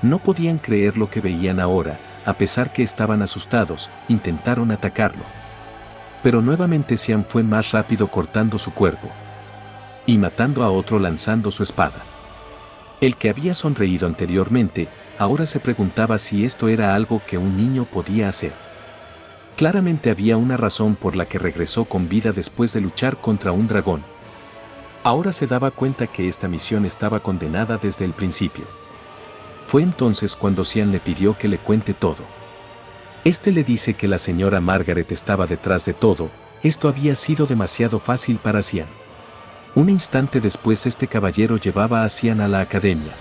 No podían creer lo que veían ahora, a pesar que estaban asustados, intentaron atacarlo. Pero nuevamente Xian fue más rápido cortando su cuerpo. Y matando a otro lanzando su espada. El que había sonreído anteriormente, ahora se preguntaba si esto era algo que un niño podía hacer. Claramente había una razón por la que regresó con vida después de luchar contra un dragón. Ahora se daba cuenta que esta misión estaba condenada desde el principio. Fue entonces cuando Xian le pidió que le cuente todo. Este le dice que la señora Margaret estaba detrás de todo, esto había sido demasiado fácil para Xian. Un instante después este caballero llevaba a Xian a la academia.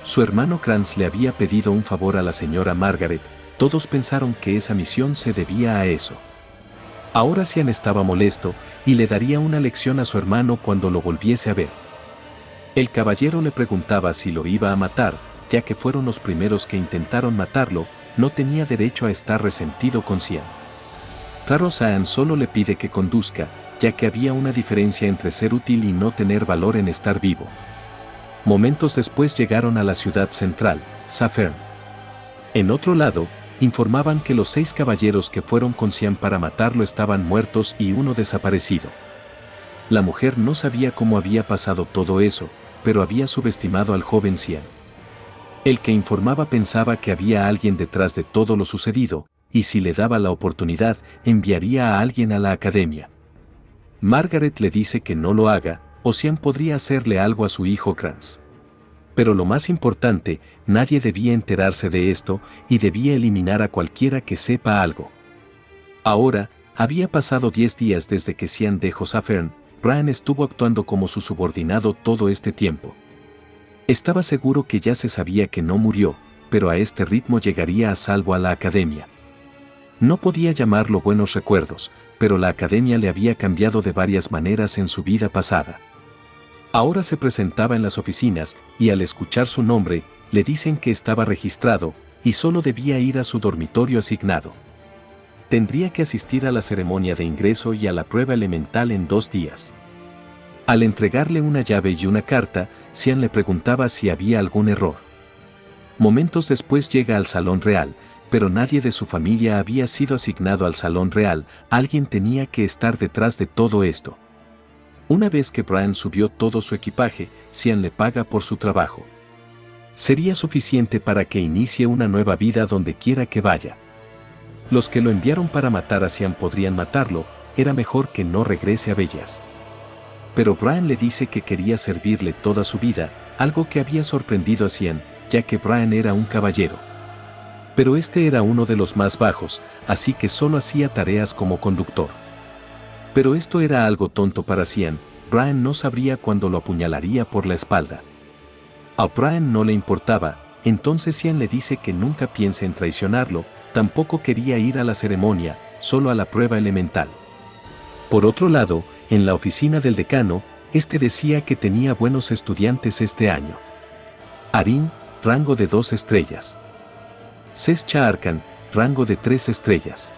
Su hermano Kranz le había pedido un favor a la señora Margaret, todos pensaron que esa misión se debía a eso. Ahora Cian estaba molesto y le daría una lección a su hermano cuando lo volviese a ver. El caballero le preguntaba si lo iba a matar, ya que fueron los primeros que intentaron matarlo, no tenía derecho a estar resentido con Cian. Claro, Cian solo le pide que conduzca, ya que había una diferencia entre ser útil y no tener valor en estar vivo. Momentos después llegaron a la ciudad central, Safern. En otro lado, informaban que los 6 caballeros que fueron con Cian para matarlo estaban muertos y uno desaparecido. La mujer no sabía cómo había pasado todo eso, pero había subestimado al joven Cian. El que informaba pensaba que había alguien detrás de todo lo sucedido, y si le daba la oportunidad, enviaría a alguien a la academia. Margaret le dice que no lo haga, o Cian podría hacerle algo a su hijo Kranz. Pero lo más importante, nadie debía enterarse de esto y debía eliminar a cualquiera que sepa algo. Ahora, había pasado 10 días desde que Cian dejó Safern. Brian estuvo actuando como su subordinado todo este tiempo. Estaba seguro que ya se sabía que no murió, pero a este ritmo llegaría a salvo a la academia. No podía llamarlo buenos recuerdos, pero la academia le había cambiado de varias maneras en su vida pasada. Ahora se presentaba en las oficinas y al escuchar su nombre, le dicen que estaba registrado y solo debía ir a su dormitorio asignado. Tendría que asistir a la ceremonia de ingreso y a la prueba elemental en 2 días. Al entregarle una llave y una carta, Cian le preguntaba si había algún error. Momentos después llega al Salón Real, pero nadie de su familia había sido asignado al Salón Real, alguien tenía que estar detrás de todo esto. Una vez que Brian subió todo su equipaje, Cian le paga por su trabajo. Sería suficiente para que inicie una nueva vida donde quiera que vaya. Los que lo enviaron para matar a Cian podrían matarlo, era mejor que no regrese a Bellas. Pero Brian le dice que quería servirle toda su vida, algo que había sorprendido a Cian, ya que Brian era un caballero. Pero este era uno de los más bajos, así que solo hacía tareas como conductor. Pero esto era algo tonto para Cian, Brian no sabría cuándo lo apuñalaría por la espalda. A Brian no le importaba, entonces Cian le dice que nunca piense en traicionarlo, tampoco quería ir a la ceremonia, solo a la prueba elemental. Por otro lado, en la oficina del decano, este decía que tenía buenos estudiantes este año. Arin, rango de 2 estrellas. Sescha Arkan, rango de 3 estrellas.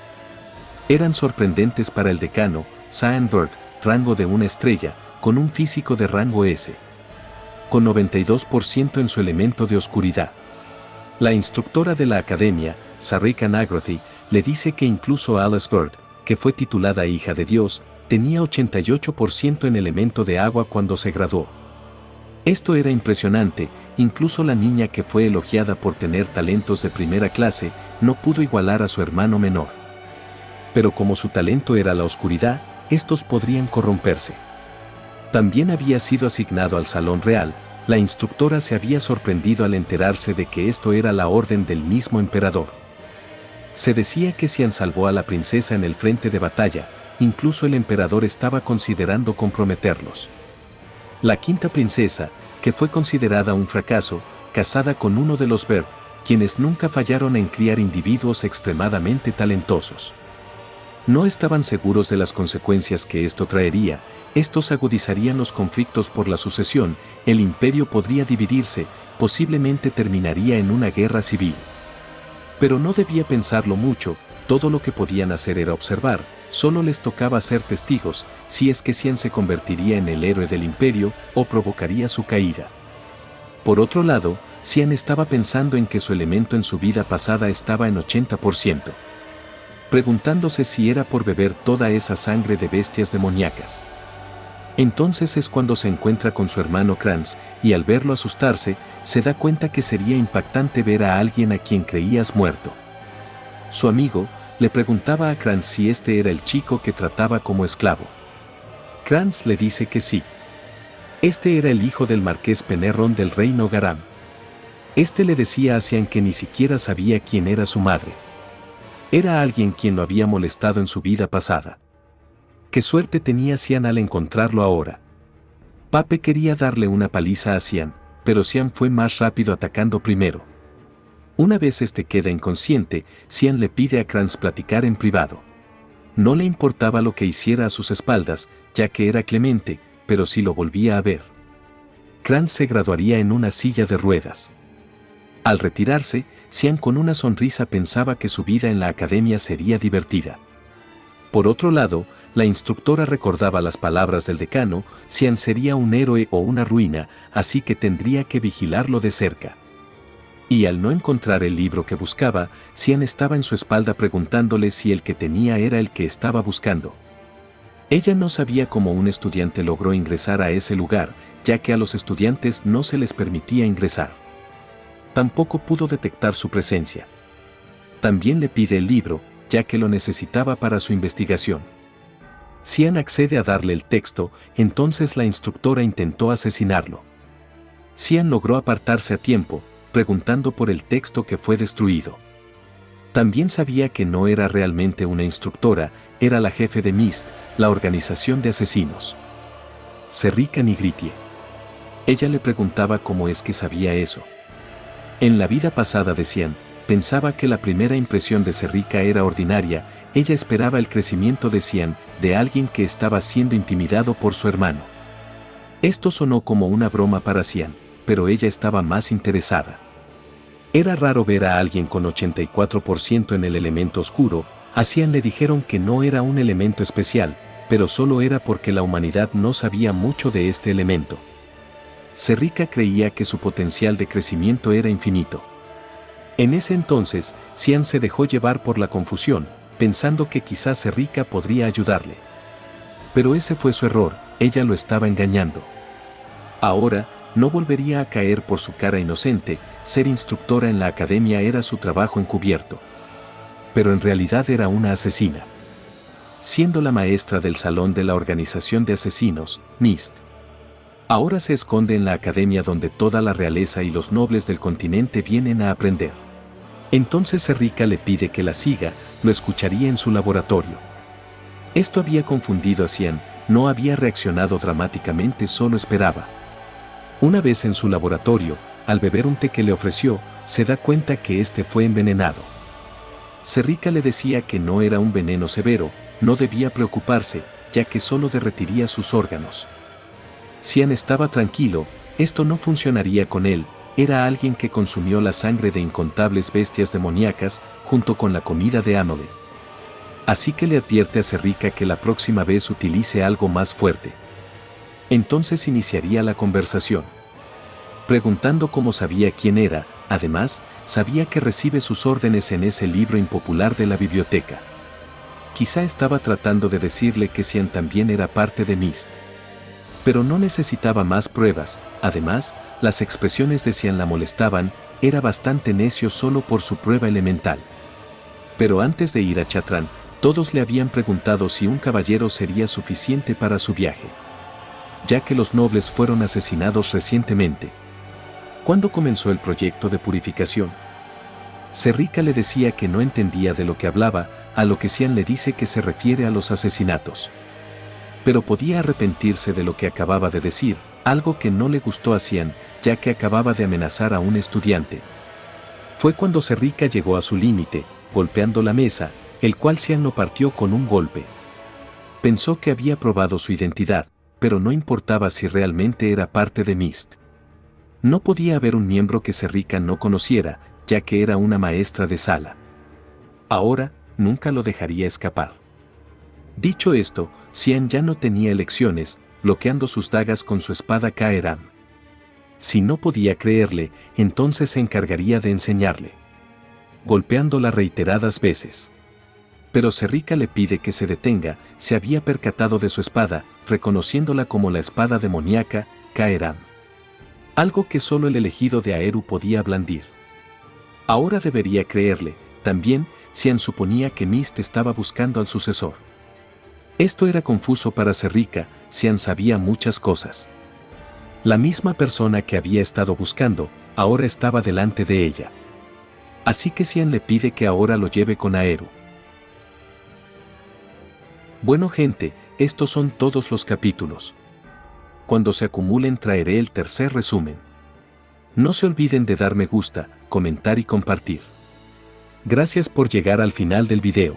Eran sorprendentes para el decano, Saenberg, rango de 1 estrella, con un físico de rango S. Con 92% en su elemento de oscuridad. La instructora de la academia, Sarika Nagrothy, le dice que incluso Alice Gord, que fue titulada hija de Dios, tenía 88% en elemento de agua cuando se graduó. Esto era impresionante, incluso la niña que fue elogiada por tener talentos de primera clase, no pudo igualar a su hermano menor. Pero como su talento era la oscuridad, estos podrían corromperse. También había sido asignado al Salón Real, la instructora se había sorprendido al enterarse de que esto era la orden del mismo emperador. Se decía que Cian salvó a la princesa en el frente de batalla, incluso el emperador estaba considerando comprometerlos. La quinta princesa, que fue considerada un fracaso, casada con uno de los Berg, quienes nunca fallaron en criar individuos extremadamente talentosos. No estaban seguros de las consecuencias que esto traería, estos agudizarían los conflictos por la sucesión, el imperio podría dividirse, posiblemente terminaría en una guerra civil. Pero no debía pensarlo mucho, todo lo que podían hacer era observar, solo les tocaba ser testigos, si es que Cian se convertiría en el héroe del imperio o provocaría su caída. Por otro lado, Cian estaba pensando en que su elemento en su vida pasada estaba en 80%. Preguntándose si era por beber toda esa sangre de bestias demoníacas. Entonces es cuando se encuentra con su hermano Kranz, y al verlo asustarse, se da cuenta que sería impactante ver a alguien a quien creías muerto. Su amigo le preguntaba a Kranz si este era el chico que trataba como esclavo. Kranz le dice que sí. Este era el hijo del marqués Penerron del reino Garam. Este le decía a Cian que ni siquiera sabía quién era su madre. Era alguien quien lo había molestado en su vida pasada. Qué suerte tenía Cian al encontrarlo ahora. Pape quería darle una paliza a Cian, pero Cian fue más rápido atacando primero. Una vez este queda inconsciente, Cian le pide a Kranz platicar en privado. No le importaba lo que hiciera a sus espaldas, ya que era clemente, pero si lo volvía a ver. Kranz se graduaría en una silla de ruedas. Al retirarse, Xian con una sonrisa pensaba que su vida en la academia sería divertida. Por otro lado, la instructora recordaba las palabras del decano: Xian sería un héroe o una ruina, así que tendría que vigilarlo de cerca. Y al no encontrar el libro que buscaba, Xian estaba en su espalda preguntándole si el que tenía era el que estaba buscando. Ella no sabía cómo un estudiante logró ingresar a ese lugar, ya que a los estudiantes no se les permitía ingresar. Tampoco pudo detectar su presencia. También le pide el libro, ya que lo necesitaba para su investigación. Xian accede a darle el texto, entonces la instructora intentó asesinarlo. Xian logró apartarse a tiempo, preguntando por el texto que fue destruido. También sabía que no era realmente una instructora, era la jefe de MIST, la organización de asesinos. Serrika Nigritie. Ella le preguntaba cómo es que sabía eso. En la vida pasada de Xian, pensaba que la primera impresión de Serrika era ordinaria. Ella esperaba el crecimiento de Xian, de alguien que estaba siendo intimidado por su hermano. Esto sonó como una broma para Xian, pero ella estaba más interesada. Era raro ver a alguien con 84% en el elemento oscuro. A Xian le dijeron que no era un elemento especial, pero solo era porque la humanidad no sabía mucho de este elemento. Serrika creía que su potencial de crecimiento era infinito. En ese entonces, Xian se dejó llevar por la confusión, pensando que quizás Serrika podría ayudarle. Pero ese fue su error, ella lo estaba engañando. Ahora, no volvería a caer por su cara inocente. Ser instructora en la academia era su trabajo encubierto. Pero en realidad era una asesina. Siendo la maestra del salón de la organización de asesinos, MIST. Ahora se esconde en la academia donde toda la realeza y los nobles del continente vienen a aprender. Entonces Serrika le pide que la siga, lo escucharía en su laboratorio. Esto había confundido a Xian, no había reaccionado dramáticamente, solo esperaba. Una vez en su laboratorio, al beber un té que le ofreció, se da cuenta que este fue envenenado. Serrika le decía que no era un veneno severo, no debía preocuparse, ya que solo derretiría sus órganos. Xian estaba tranquilo, esto no funcionaría con él, era alguien que consumió la sangre de incontables bestias demoníacas, junto con la comida de Amode. Así que le advierte a Serrika que la próxima vez utilice algo más fuerte. Entonces iniciaría la conversación. Preguntando cómo sabía quién era, además, sabía que recibe sus órdenes en ese libro impopular de la biblioteca. Quizá estaba tratando de decirle que Xian también era parte de MIST. Pero no necesitaba más pruebas, además, las expresiones de Xian la molestaban, era bastante necio solo por su prueba elemental. Pero antes de ir a Chatrán, todos le habían preguntado si un caballero sería suficiente para su viaje. Ya que los nobles fueron asesinados recientemente. ¿Cuándo comenzó el proyecto de purificación? Serrika le decía que no entendía de lo que hablaba, a lo que Xian le dice que se refiere a los asesinatos. Pero podía arrepentirse de lo que acababa de decir, algo que no le gustó a Xian, ya que acababa de amenazar a un estudiante. Fue cuando Serrika llegó a su límite, golpeando la mesa, el cual Xian lo partió con un golpe. Pensó que había probado su identidad, pero no importaba si realmente era parte de MIST. No podía haber un miembro que Serrika no conociera, ya que era una maestra de sala. Ahora, nunca lo dejaría escapar. Dicho esto, Xian ya no tenía elecciones, bloqueando sus dagas con su espada Kaeran. Si no podía creerle, entonces se encargaría de enseñarle. Golpeándola reiteradas veces. Pero Serrika le pide que se detenga, se había percatado de su espada, reconociéndola como la espada demoníaca, Kaeran. Algo que solo el elegido de Aeru podía blandir. Ahora debería creerle, también, Xian suponía que MIST estaba buscando al sucesor. Esto era confuso para Serrika, Xian sabía muchas cosas. La misma persona que había estado buscando, ahora estaba delante de ella. Así que Xian le pide que ahora lo lleve con Aeru. Bueno gente, estos son todos los capítulos. Cuando se acumulen traeré el tercer resumen. No se olviden de dar me gusta, comentar y compartir. Gracias por llegar al final del video.